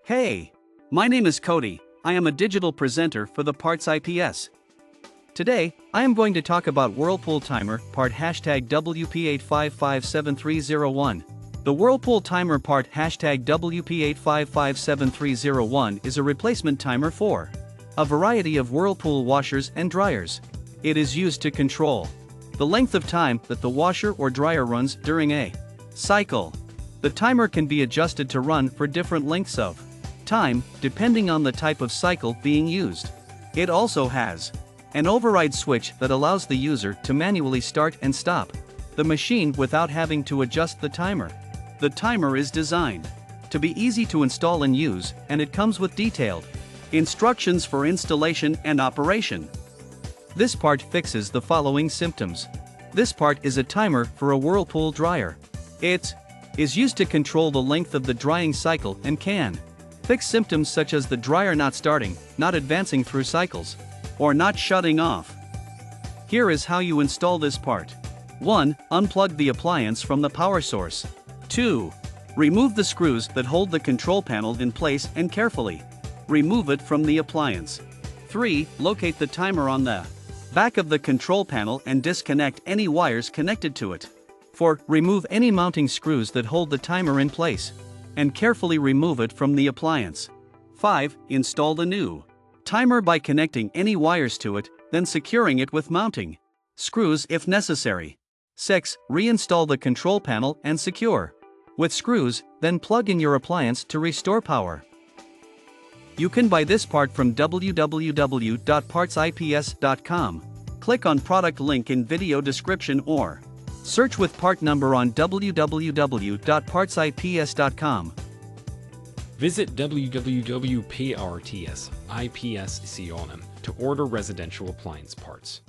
Hey, my name is Cody. I am a digital presenter for the PartsIPS. Today, I am going to talk about Whirlpool Timer Part #WP8557301. The Whirlpool Timer Part #WP8557301 is a replacement timer for a variety of Whirlpool washers and dryers. It is used to control the length of time that the washer or dryer runs during a cycle. The timer can be adjusted to run for different lengths of time, depending on the type of cycle being used. It also has an override switch that allows the user to manually start and stop the machine without having to adjust the timer. The timer is designed to be easy to install and use, and it comes with detailed instructions for installation and operation. This part fixes the following symptoms. This part is a timer for a Whirlpool dryer. It is used to control the length of the drying cycle and can fix symptoms such as the dryer not starting, not advancing through cycles, or not shutting off. Here is how you install this part. 1. Unplug the appliance from the power source. 2. Remove the screws that hold the control panel in place and carefully remove it from the appliance. 3. Locate the timer on the back of the control panel and disconnect any wires connected to it. 4. Remove any mounting screws that hold the timer in place and carefully remove it from the appliance. 5. Install the new timer by connecting any wires to it, then securing it with mounting screws if necessary. 6. Reinstall the control panel and secure with screws, then plug in your appliance to restore power. You can buy this part from www.PartsIPS.com. Click on product link in video description or search with part number on www.PartsIPS.com. Visit www.PartsIPS.com to order residential appliance parts.